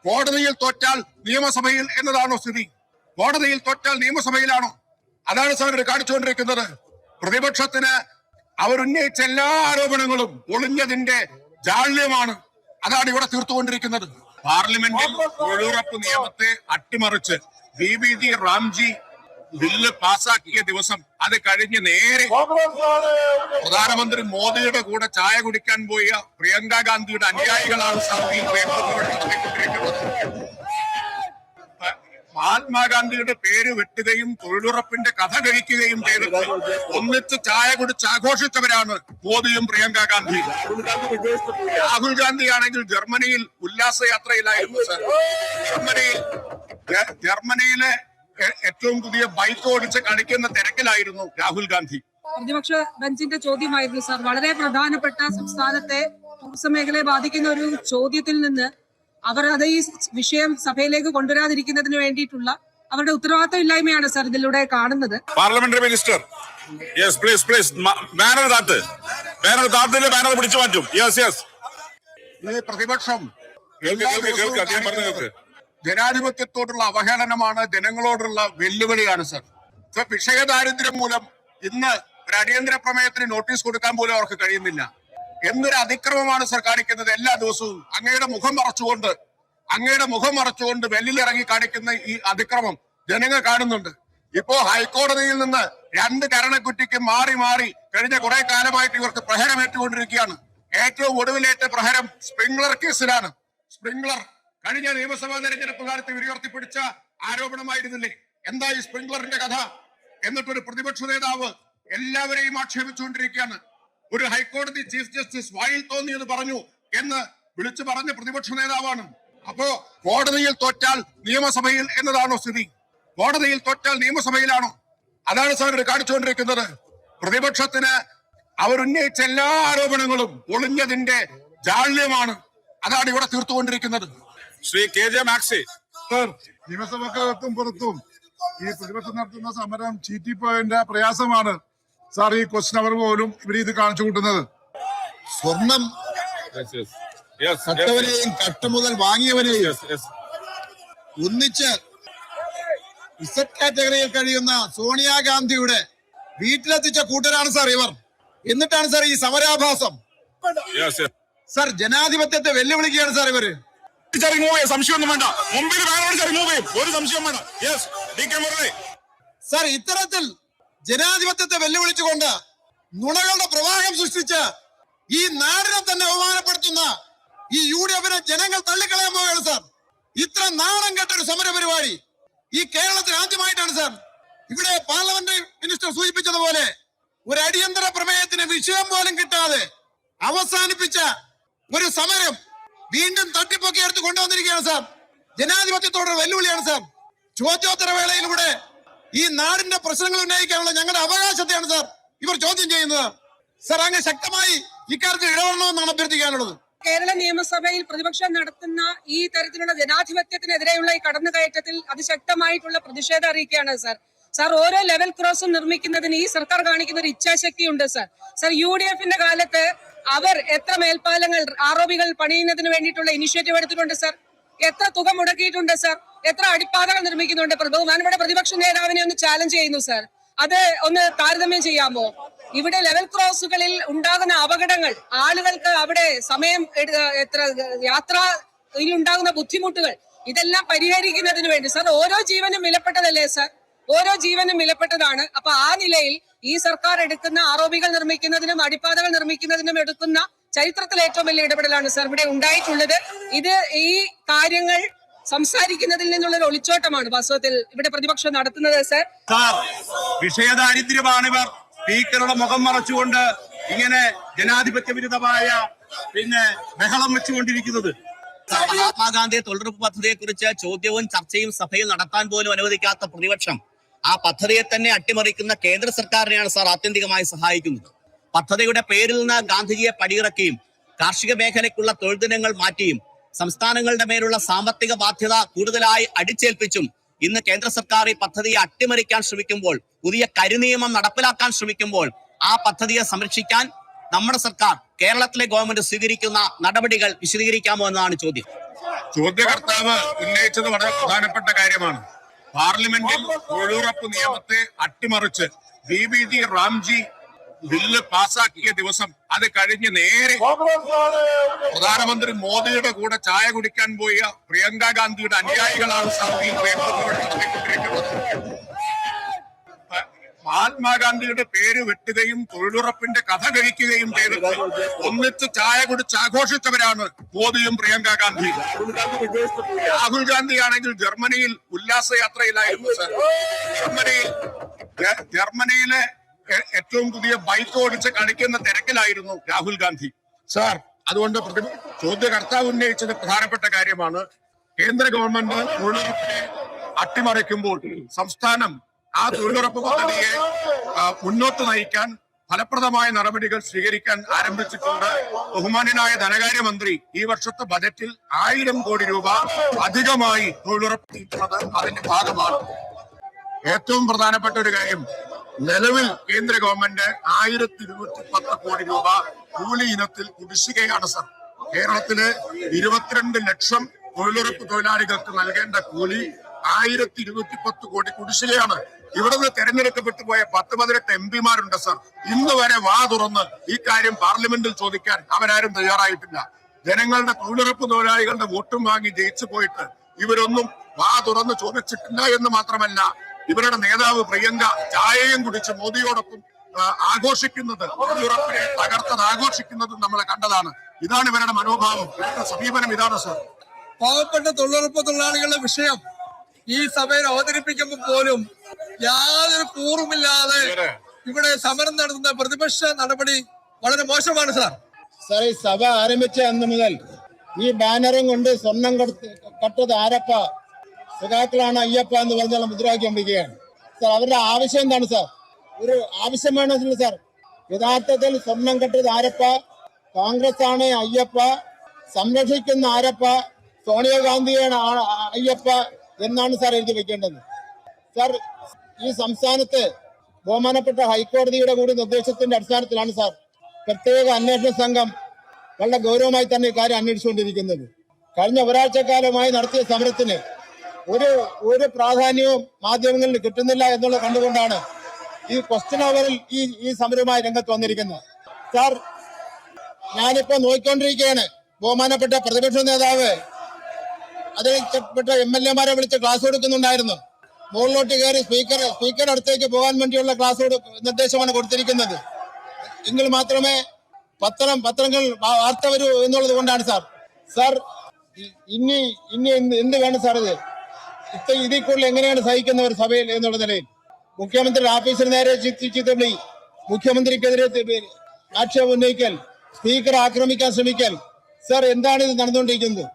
കോടതിയിൽ തോറ്റാൽ നിയമസഭയിൽ എന്നതാണോ സ്ഥിതി? കോടതിയിൽ തോറ്റാൽ നിയമസഭയിലാണോ? അതാണ് സാർ കാണിച്ചുകൊണ്ടിരിക്കുന്നത്. പ്രതിപക്ഷത്തിന് അവരുന്നയിച്ച എല്ലാ ആരോപണങ്ങളും ഒളിഞ്ഞതിന്റെ ജാള്യമാണ്. അതാണ് ഇവിടെ തീർത്തുകൊണ്ടിരിക്കുന്നത്. പാർലമെന്റിൽ തൊഴിലുറപ്പ് നിയമത്തെ അട്ടിമറിച്ച് BBG റാംജി ബില്ല് പാസാക്കിയ ദിവസം അത് കഴിഞ്ഞ് നേരെ പ്രധാനമന്ത്രി മോദിയുടെ കൂടെ ചായ കുടിക്കാൻ പോയ പ്രിയങ്ക ഗാന്ധിയുടെ അനുയായികളാണ് മഹാത്മാഗാന്ധിയുടെ പേര് വെട്ടുകയും തൊഴിലുറപ്പിന്റെ കഥ കഴിക്കുകയും ചെയ്തിട്ട് ഒന്നിച്ച് ചായ കുടിച്ച് ആഘോഷിച്ചവരാണ് മോദിയും പ്രിയങ്ക ഗാന്ധിയും. രാഹുൽ ഗാന്ധി ആണെങ്കിൽ ജർമ്മനിയിൽ ഉല്ലാസയാത്രയിലായിരുന്നു സർ. ജർമ്മനിയിലെ ഏറ്റവും പുതിയ ബൈക്ക് ഓടിച്ച് കളിക്കുന്ന തിരക്കിലായിരുന്നു രാഹുൽ ഗാന്ധി. പ്രതിപക്ഷ ബെഞ്ചിന്റെ ചോദ്യമായിരുന്നു സാർ. വളരെ പ്രധാനപ്പെട്ട സംസ്ഥാനത്തെ ടൂറിസം മേഖലയെ ബാധിക്കുന്ന ഒരു ചോദ്യത്തിൽ നിന്ന് അവർ അത് ഈ വിഷയം സഭയിലേക്ക് കൊണ്ടുവരാതിരിക്കുന്നതിന് വേണ്ടിയിട്ടുള്ള അവരുടെ ഉത്തരവാദിത്തം ഇല്ലായ്മയാണ് സാർ ഇതിലൂടെ കാണുന്നത്. Parliamentary minister yes please please banner banner പിടിച്ചു മാറ്റും. യെസ് യെസ് ഈ പ്രതിപക്ഷം ജനാധിപത്യത്തോടുള്ള അവഹേളനമാണ്, ജനങ്ങളോടുള്ള വെല്ലുവിളിയാണ് സർ. വിഷയദാരിദ്ര്യം മൂലം ഇന്ന് ഒരു അടിയന്തര പ്രമേയത്തിന് നോട്ടീസ് കൊടുക്കാൻ പോലും അവർക്ക് കഴിയുന്നില്ല. എന്നൊരു അതിക്രമമാണ് സർ കാണിക്കുന്നത്. എല്ലാ ദിവസവും അങ്ങയുടെ മുഖം മറച്ചുകൊണ്ട് വെല്ലിലിറങ്ങി കാണിക്കുന്ന ഈ അതിക്രമം ജനങ്ങൾ കാണുന്നുണ്ട്. ഇപ്പോ ഹൈക്കോടതിയിൽ നിന്ന് 2 കരണക്കുറ്റിക്ക് മാറി മാറി കഴിഞ്ഞ കുറെ കാലമായിട്ട് ഇവർക്ക് പ്രഹരമേറ്റുകൊണ്ടിരിക്കുകയാണ്. ഏറ്റവും ഒടുവിലേറ്റ പ്രഹരം സ്പ്രിംഗ്ലർ കേസിലാണ്. സ്പ്രിംഗ്ലർ കഴിഞ്ഞ നിയമസഭാ തെരഞ്ഞെടുപ്പ് കാലത്ത് ഉയർത്തിപ്പിടിച്ച ആരോപണമായിരുന്നില്ലേ? എന്താ ഈ സ്പ്രിംഗ്ലറിന്റെ കഥ? എന്നിട്ടൊരു പ്രതിപക്ഷ നേതാവ് എല്ലാവരെയും ആക്ഷേപിച്ചുകൊണ്ടിരിക്കുകയാണ്. ഒരു ഹൈക്കോടതി ചീഫ് ജസ്റ്റിസ് വായിൽ തോന്നിയത് പറഞ്ഞു എന്ന് വിളിച്ചു പറഞ്ഞ പ്രതിപക്ഷ നേതാവാണ്. അപ്പോ കോടതിയിൽ തോറ്റാൽ നിയമസഭയിൽ എന്നതാണോ സ്ഥിതി? കോടതിയിൽ തോറ്റാൽ നിയമസഭയിലാണോ? അതാണ് സാർ കാണിച്ചുകൊണ്ടിരിക്കുന്നത്. പ്രതിപക്ഷത്തിന് അവരുന്നയിച്ച എല്ലാ ആരോപണങ്ങളും ഒളിഞ്ഞതിന്റെ ജാള്യമാണ്. അതാണ് ഇവിടെ തീർത്തുകൊണ്ടിരിക്കുന്നത്. ശ്രീ KJ മാക്സി സർ, നിയമസഭക്കകത്തും പുറത്തും ഈ പ്രതിപക്ഷം നടത്തുന്ന സമരം ചീറ്റിപ്പോയതിന്റെ പ്രയാസമാണ് സാർ ഈ ക്വസ്റ്റ്യൻ അവർ പോലും ഇവർ ഇത് കാണിച്ചു കൂട്ടുന്നത്. സ്വർണം കട്ടവനെയും കട്ട മുതൽ വാങ്ങിയവനെയും ഒന്നിച്ച് ഇസഡ് കാറ്റഗറിയിൽ കഴിയുന്ന സോണിയാഗാന്ധിയുടെ വീട്ടിലെത്തിച്ച കൂട്ടരാണ് സാർ ഇവർ. എന്നിട്ടാണ് സാർ ഈ സമരാഭാസം. സാർ ജനാധിപത്യത്തെ വെല്ലുവിളിക്കുകയാണ് സാർ ഇവര്. സംശയമൊന്നും വേണ്ട, മുമ്പിൽ ഒരു സംശയം വേണ്ട. സാർ ഇത്തരത്തിൽ ജനാധിപത്യത്തെ വെല്ലുവിളിച്ചുകൊണ്ട് നുണകളുടെ പ്രവാഹം സൃഷ്ടിച്ച് ഈ നാടിനെ തന്നെ അവമാനപ്പെടുത്തുന്ന ഈ UDF-നെ ജനങ്ങൾ തള്ളിക്കളയാൻ പോവുകയാണ് സാർ. ഇത്ര നാണം കെട്ടൊരു സമര പരിപാടി ഈ കേരളത്തിൽ ആദ്യമായിട്ടാണ് സാർ. ഇവിടെ പാർലമെന്ററി മിനിസ്റ്റർ സൂചിപ്പിച്ചതുപോലെ ഒരു അടിയന്തര പ്രമേയത്തിന് വിഷയം പോലും കിട്ടാതെ അവസാനിപ്പിച്ച ഒരു സമരം വീണ്ടും തട്ടിപ്പൊക്കി എടുത്ത് കൊണ്ടുവന്നിരിക്കുകയാണ് സാർ. ജനാധിപത്യത്തോടുള്ള വെല്ലുവിളിയാണ് സാർ. ചോദ്യോത്തര വേളയിലൂടെ ഈ നാടിന്റെ പ്രശ്നങ്ങൾ ഉന്നയിക്കാനുള്ള ഞങ്ങളുടെ അവകാശത്തെയാണ് സാർ ഇവർ ചോദ്യം ചെയ്യുന്നത്. സാർ അങ്ങ് ശക്തമായി ഇക്കാര്യത്തിൽ ഇടപെടണമെന്നാണ് അഭ്യർത്ഥിക്കാനുള്ളത്. കേരള നിയമസഭയിൽ പ്രതിപക്ഷം നടത്തുന്ന ഈ തരത്തിലുള്ള ജനാധിപത്യത്തിനെതിരെയുള്ള ഈ കടന്നുകയറ്റത്തിൽ അതിശക്തമായിട്ടുള്ള പ്രതിഷേധം അറിയിക്കുകയാണ് സാർ. സാർ ഓരോ ലെവൽ ക്രോസും നിർമ്മിക്കുന്നതിന് ഈ സർക്കാർ കാണിക്കുന്ന ഒരു ഇച്ഛാശക്തിയുണ്ട് സാർ. സാർ UDF-ന്റെ കാലത്ത് അവർ എത്ര മേൽപ്പാലങ്ങൾ ആരോപികൾ പണിയുന്നതിന് വേണ്ടിയിട്ടുള്ള ഇനിഷ്യേറ്റീവ് എടുത്തിട്ടുണ്ട് സാർ? എത്ര തുക മുടക്കിയിട്ടുണ്ട് സാർ? എത്ര അടിപ്പാതകൾ നിർമ്മിക്കുന്നുണ്ട്? ബഹുമാനപ്പെട്ട പ്രതിപക്ഷ നേതാവിനെ ഒന്ന് ചാലഞ്ച് ചെയ്യുന്നു സാർ. അത് ഒന്ന് താരതമ്യം ചെയ്യാമോ? ഇവിടെ ലെവൽ ക്രോസുകളിൽ ഉണ്ടാകുന്ന അപകടങ്ങൾ, ആളുകൾക്ക് അവിടെ സമയം എത്ര യാത്രയിൽ ഉണ്ടാകുന്ന ബുദ്ധിമുട്ടുകൾ, ഇതെല്ലാം പരിഹരിക്കുന്നതിന് വേണ്ടി സാർ ഓരോ ജീവനും വിലപ്പെട്ടതല്ലേ സാർ? ഓരോ ജീവനും വിലപ്പെട്ടതാണ്. അപ്പൊ ആ നിലയിൽ ഈ സർക്കാർ എടുക്കുന്ന ആരോപികൾ നിർമ്മിക്കുന്നതിനും അടിപ്പാതകൾ നിർമ്മിക്കുന്നതിനും എടുക്കുന്ന ചരിത്രത്തിൽ ഏറ്റവും വലിയ ഇടപെടലാണ് സാർ ഇവിടെ ഉണ്ടായിട്ടുള്ളത്. ഇത് ഈ കാര്യങ്ങൾ സംസാരിക്കുന്നതിൽ നിന്നുള്ളൊരു ഒളിച്ചോട്ടമാണ് വാസ്തവത്തിൽ ഇവിടെ പ്രതിപക്ഷം നടത്തുന്നത് സാർ. വിഷയദാരിദ്ര്യമാണിവർ സ്പീക്കറുടെ മുഖം മറച്ചുകൊണ്ട് ഇങ്ങനെ ജനാധിപത്യ വിരുദ്ധമായ ബഹളം വെച്ചുകൊണ്ടിരിക്കുന്നത്. മഹാത്മാഗാന്ധി തൊഴിലുറപ്പ് പദ്ധതിയെ കുറിച്ച് ചോദ്യവും ചർച്ചയും സഭയിൽ നടത്താൻ പോലും അനുവദിക്കാത്ത പ്രതിപക്ഷം ആ പദ്ധതിയെ തന്നെ അട്ടിമറിക്കുന്ന കേന്ദ്ര സർക്കാരിനെയാണ് സാർ ആത്യന്തികമായി സഹായിക്കുന്നത്. പദ്ധതിയുടെ പേരിൽ നിന്ന് ഗാന്ധിജിയെ പടിയിറക്കിയും കാർഷിക മേഖലയ്ക്കുള്ള തൊഴിൽ ദിനങ്ങൾ മാറ്റിയും സംസ്ഥാനങ്ങളുടെ മേലുള്ള സാമ്പത്തിക ബാധ്യത കൂടുതലായി അടിച്ചേൽപ്പിച്ചും ഇന്ന് കേന്ദ്ര സർക്കാർ ഈ പദ്ധതിയെ അട്ടിമറിക്കാൻ ശ്രമിക്കുമ്പോൾ, പുതിയ കരിനിയമം നടപ്പിലാക്കാൻ ശ്രമിക്കുമ്പോൾ ആ പദ്ധതിയെ സംരക്ഷിക്കാൻ നമ്മുടെ സർക്കാർ, കേരളത്തിലെ ഗവൺമെന്റ് സ്വീകരിക്കുന്ന നടപടികൾ വിശദീകരിക്കാമോ എന്നാണ് ചോദ്യം. ചോദ്യകർത്താവ് ഉന്നയിച്ചത് വളരെ പ്രധാനപ്പെട്ട കാര്യമാണ്. പാർലമെന്റിൽ തൊഴിലുറപ്പ് നിയമത്തെ അട്ടിമറിച്ച് BBG റാംജി ബില്ല് പാസാക്കിയ ദിവസം അത് കഴിഞ്ഞ് നേരെ പ്രധാനമന്ത്രി മോദിയുടെ കൂടെ ചായ കുടിക്കാൻ പോയ പ്രിയങ്ക ഗാന്ധിയുടെ അനുയായികളാണ് സഭയിൽ നടത്തിക്കൊണ്ടിരിക്കുന്നത്. മഹാത്മാഗാന്ധിയുടെ പേര് വെട്ടുകയും തൊഴിലുറപ്പിന്റെ കഥ കഴിക്കുകയും ചെയ്തിട്ട് ഒന്നിച്ച് ചായ കുടിച്ച് ആഘോഷിച്ചവരാണ് മോദിയും പ്രിയങ്ക ഗാന്ധിയും. രാഹുൽ ഗാന്ധി ആണെങ്കിൽ ജർമ്മനിയിൽ ഉല്ലാസയാത്രയിലായിരുന്നു സർ. ജർമ്മനിയിലെ ഏറ്റവും പുതിയ ബൈക്ക് ഓടിച്ച് കളിക്കുന്ന തിരക്കിലായിരുന്നു രാഹുൽ ഗാന്ധി സാർ. അതുകൊണ്ട് ചോദ്യകർത്താവ് ഉന്നയിച്ചത് പ്രധാനപ്പെട്ട കാര്യമാണ്. കേന്ദ്ര ഗവൺമെന്റ് തൊഴിലുറപ്പിനെ അട്ടിമറിക്കുമ്പോൾ സംസ്ഥാനം ആ തൊഴിലുറപ്പ് പദ്ധതിയെ മുന്നോട്ട് നയിക്കാൻ ഫലപ്രദമായ നടപടികൾ സ്വീകരിക്കാൻ ആരംഭിച്ചിട്ടുണ്ട്. ബഹുമാന്യനായ ധനകാര്യമന്ത്രി ഈ വർഷത്തെ ബജറ്റിൽ 1000 കോടി രൂപ അധികമായി തൊഴിലുറപ്പിക്കുന്നത് അതിന്റെ ഭാഗമാണ്. ഏറ്റവും പ്രധാനപ്പെട്ട ഒരു കാര്യം, നിലവിൽ കേന്ദ്ര ഗവൺമെന്റ് 1210 കോടി രൂപ കൂലി ഇനത്തിൽ കുടിശ്ശികയാണ് സർ. കേരളത്തിലെ 22 ലക്ഷം തൊഴിലുറപ്പ് തൊഴിലാളികൾക്ക് നൽകേണ്ട കൂലി 1210 കോടി കുടിശ്ശികയാണ്. ഇവിടുന്ന് തെരഞ്ഞെടുക്കപ്പെട്ടു പോയ 10-18 MP-മാരുണ്ട് സർ. ഇന്ന് വരെ വാ തുറന്ന് ഈ കാര്യം പാർലമെന്റിൽ ചോദിക്കാൻ അവരാരും തയ്യാറായിട്ടില്ല. ജനങ്ങളുടെ തൊഴിലുറപ്പ് തൊഴിലാളികളുടെ വോട്ടും വാങ്ങി ജയിച്ചു പോയിട്ട് ഇവരൊന്നും വാ തുറന്ന് ചോദിച്ചിട്ടില്ല എന്ന് മാത്രമല്ല, ഇവരുടെ നേതാവ് പ്രിയങ്ക ചായയും കുടിച്ച് മോദിയോടൊപ്പം ആഘോഷിക്കുന്നത്, തൊഴിലുറപ്പിനെ തകർത്തത് ആഘോഷിക്കുന്നതും നമ്മളെ കണ്ടതാണ്. ഇതാണ് ഇവരുടെ മനോഭാവം, ഇവരുടെ സമീപനം ഇതാണ് സർ. പാവപ്പെട്ട തൊഴിലുറപ്പ് തൊഴിലാളികളുടെ വിഷയം ഈ സഭയിൽ അവതരിപ്പിക്കുമ്പോൾ പോലും യാതൊരു കൂറുമില്ലാതെ ഇവിടെ സമരം നടത്തുന്ന പ്രതിപക്ഷ നടപടി വളരെ മോശമാണ് സാർ. സാർ, ഈ സഭ ആരംഭിച്ച അന്ന് മുതൽ ഈ ബാനറും കൊണ്ട് സ്വർണം കട്ടത് ആരപ്പ, സഖാക്കളാണ് അയ്യപ്പ എന്ന് പറഞ്ഞുള്ള മുദ്രാവാക്യം വിളിക്കുകയാണ് സാർ. അവരുടെ ആവശ്യം എന്താണ് സാർ? ഒരു ആവശ്യം വേണമെന്നില്ല സാർ. യഥാർത്ഥത്തിൽ സ്വർണം കട്ടത് ആരപ്പ, കോൺഗ്രസ് ആണ് അയ്യപ്പ, സംരക്ഷിക്കുന്ന ആരപ്പ, സോണിയാഗാന്ധിയാണ് അയ്യപ്പ എന്നാണ് സാർ എഴുതി വെക്കേണ്ടത് സാർ. ഈ സംസ്ഥാനത്ത് ബഹുമാനപ്പെട്ട ഹൈക്കോടതിയുടെ കൂടി നിർദ്ദേശത്തിന്റെ അടിസ്ഥാനത്തിലാണ് സാർ പ്രത്യേക അന്വേഷണ സംഘം വളരെ ഗൗരവമായി തന്നെ ഇക്കാര്യം അന്വേഷിച്ചുകൊണ്ടിരിക്കുന്നത്. കഴിഞ്ഞ ഒരാഴ്ചക്കാലമായി നടത്തിയ സമരത്തിന് ഒരു പ്രാധാന്യവും മാധ്യമങ്ങളിൽ കിട്ടുന്നില്ല എന്നുള്ളത് കണ്ടുകൊണ്ടാണ് ഈ ക്വസ്റ്റ്യൻ അവറിൽ ഈ സമരവുമായി രംഗത്ത് വന്നിരിക്കുന്നത് സാർ. ഞാനിപ്പോ നോക്കിക്കൊണ്ടിരിക്കുകയാണ്, ബഹുമാനപ്പെട്ട പ്രതിപക്ഷ നേതാവ് അതിൽപ്പെട്ട MLA-മാരെ വിളിച്ച് ക്ലാസ് കൊടുക്കുന്നുണ്ടായിരുന്നു. മുകളിലോട്ട് കയറി സ്പീക്കർ അടുത്തേക്ക് പോകാൻ വേണ്ടിയുള്ള ക്ലാസ് നിർദ്ദേശമാണ് കൊടുത്തിരിക്കുന്നത്. എങ്കിൽ മാത്രമേ പത്രങ്ങൾ വാർത്ത വരൂ എന്നുള്ളത് കൊണ്ടാണ് സാർ. ഇനി എന്ത് വേണം സാർ? ഇതിൽ കൂടുതൽ എങ്ങനെയാണ് സഹിക്കുന്ന ഒരു സഭയിൽ എന്നുള്ള നിലയിൽ മുഖ്യമന്ത്രിയുടെ ഓഫീസിന് നേരെ ചീത്തവിളി, മുഖ്യമന്ത്രിക്കെതിരെ ആക്ഷേപം ഉന്നയിക്കൽ, സ്പീക്കർ ആക്രമിക്കാൻ ശ്രമിക്കൽ, സാർ എന്താണ് ഇത് നടന്നുകൊണ്ടിരിക്കുന്നത്?